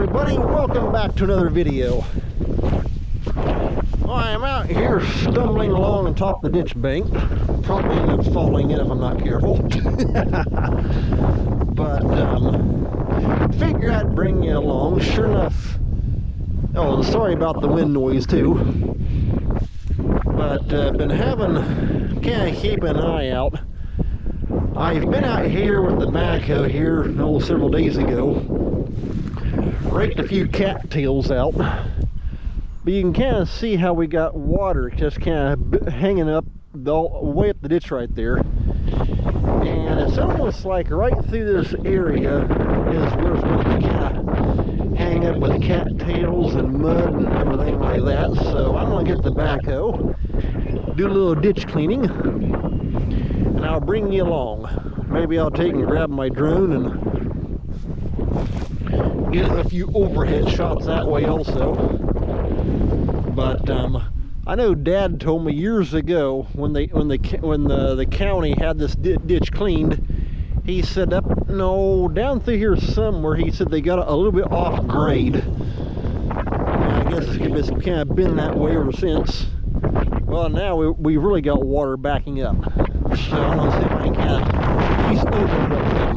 everybody, welcome back to another video. I am out here stumbling along on top of the ditch bank. Probably end up falling in if I'm not careful. But figure I'd bring you along. Sure enough. Oh, and sorry about the wind noise too. But been having, kind of keep an eye out. I've been out here with the backhoe here several days ago. Raked a few cattails out. But you can kind of see how we got water just kind of hanging up way up the ditch right there. And it's almost like right through this area is where it's going to kind of hang up with cattails and mud and everything like that. So I'm going to get the backhoe, do a little ditch cleaning, and I'll bring you along. Maybe I'll take and grab my drone and get a few overhead shots that way also. But I know Dad told me years ago when the county had this ditch cleaned, he said down through here somewhere, he said they got a little bit off grade. And I guess it's kind of been that way ever since. Well, now we really got water backing up. So I'm gonna see if I can kind of piece open it up.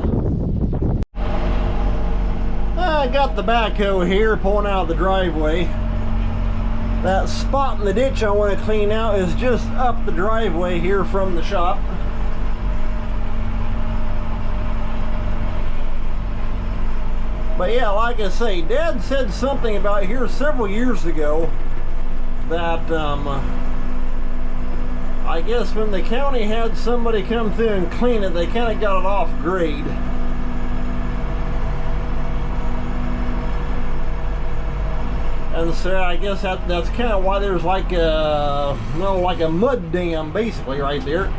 I got the backhoe here pulling out of the driveway. That spot in the ditch I want to clean out is just up the driveway here from the shop. But yeah, like I say, Dad said something about here several years ago that I guess when the county had somebody come through and clean it, they kind of got it off grade. And so I guess that's kind of why there's like a mud dam basically right there.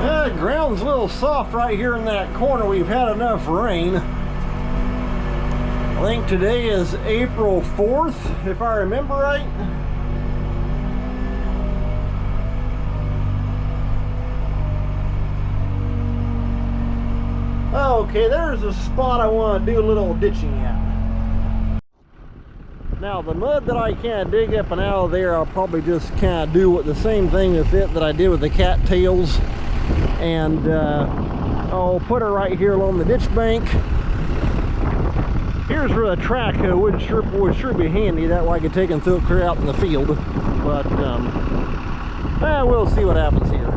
The ground's a little soft right here in that corner. We've had enough rain. I think today is April 4th, if I remember right. Okay, there's a spot I want to do a little ditching at. Now the mud that I kind of dig up and out of there, I'll probably just kind of do the same thing with it that I did with the cattails. And I'll put her right here along the ditch bank. Here's where the track would sure be handy. That way I could take and throw it clear out in the field. But we'll see what happens here.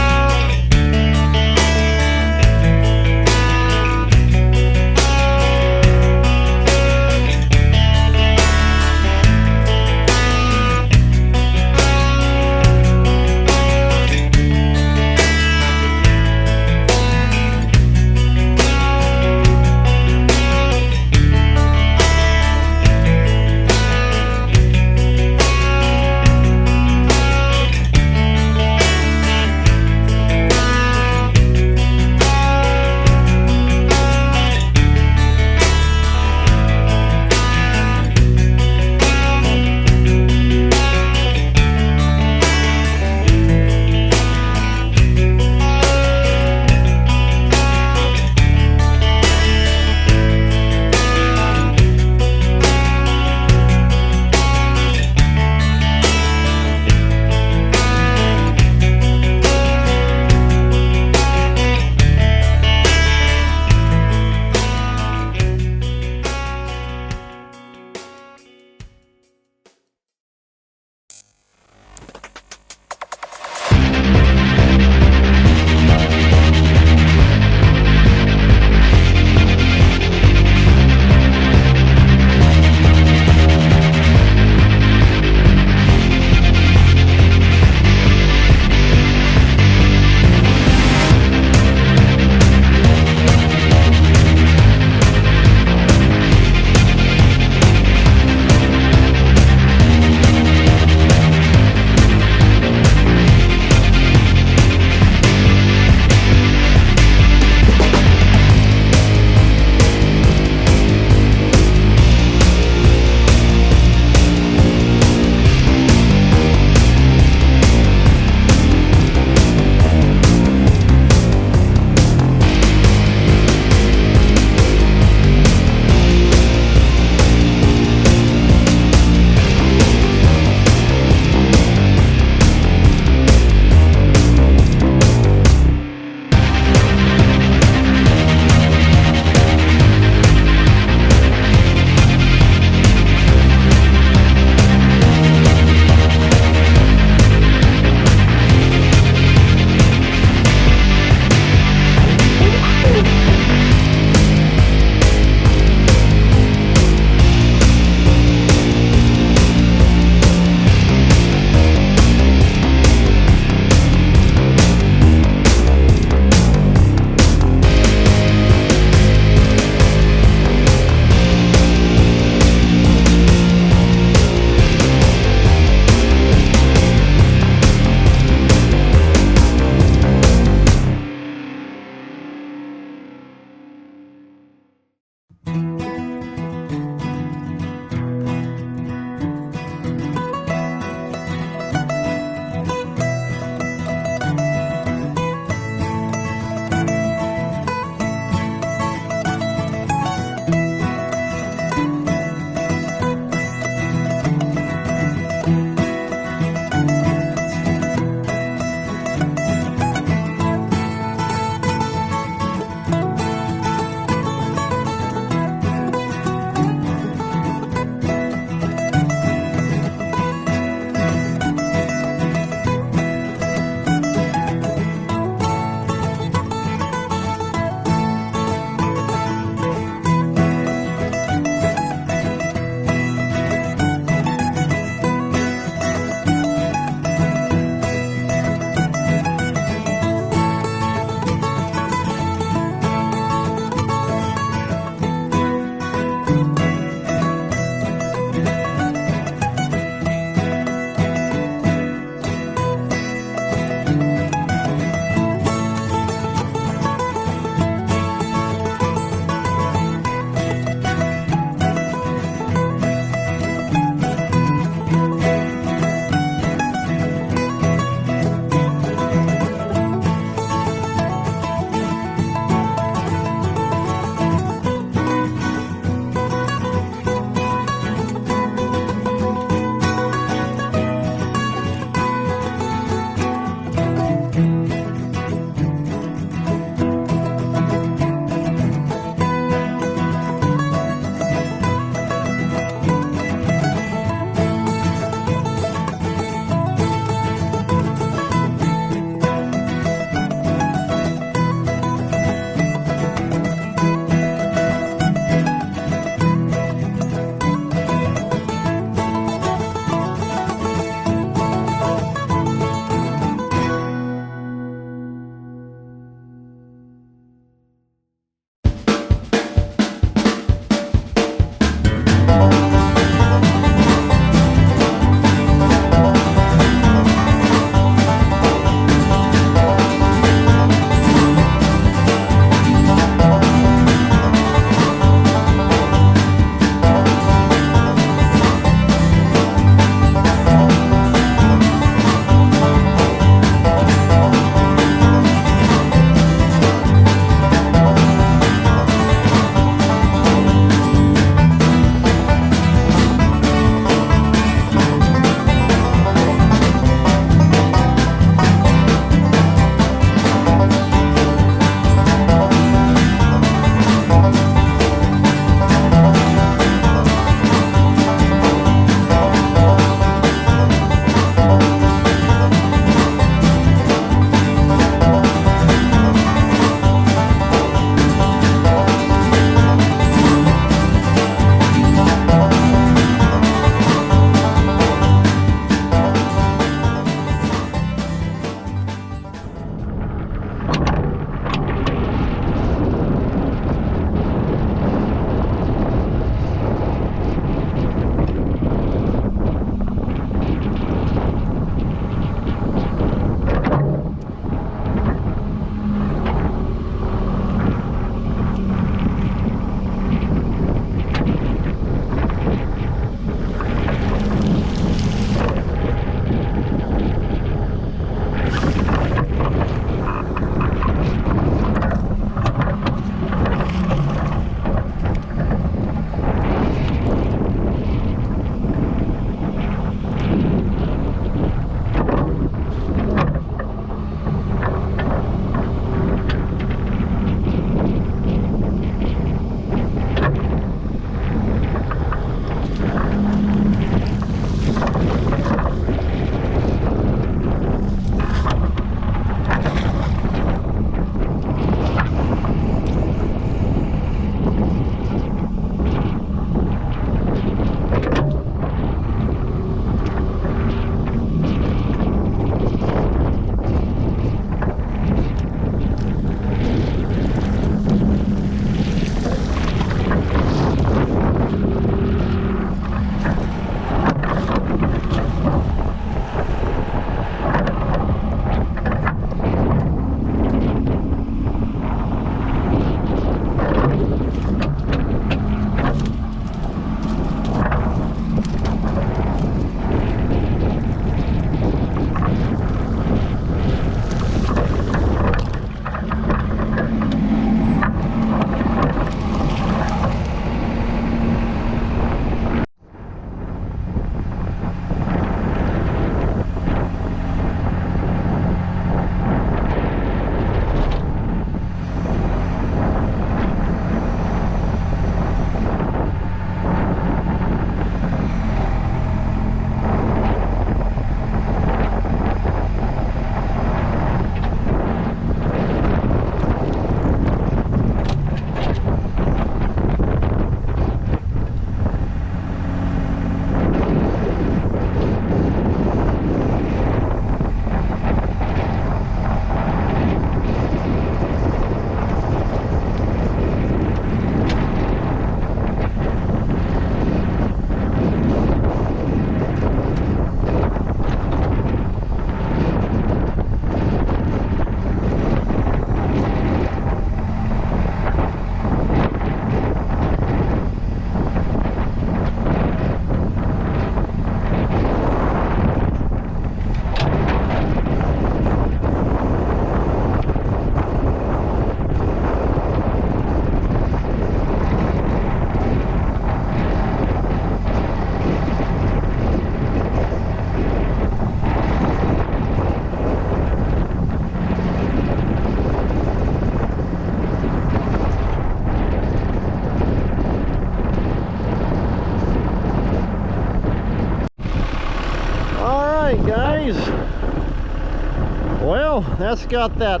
That's got that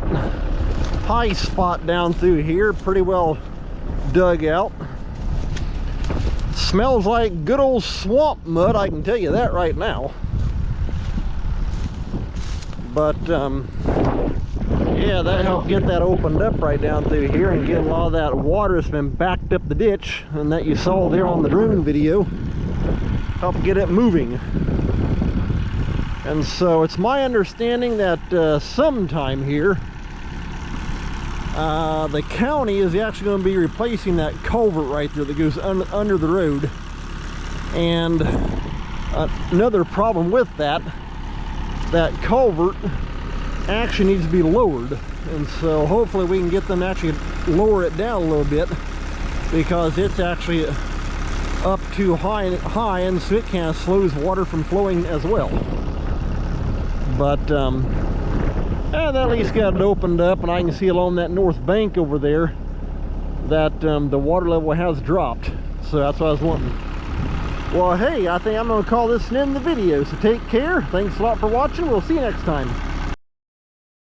high spot down through here, pretty well dug out. Smells like good old swamp mud, I can tell you that right now. But yeah, that helped get that opened up right down through here and get a lot of that water that's been backed up the ditch and that you saw there on the drone video, help get it moving. And so it's my understanding that sometime here the county is actually going to be replacing that culvert right there that goes under the road. And another problem with that culvert actually needs to be lowered, and so hopefully we can get them to actually lower it down a little bit, because it's actually up too high, and so it kind of slows water from flowing as well. But that at least got it opened up, and I can see along that north bank over there that the water level has dropped, so that's what I was wanting. Well, hey, I think I'm going to call this an end of the video, so take care. Thanks a lot for watching. We'll see you next time.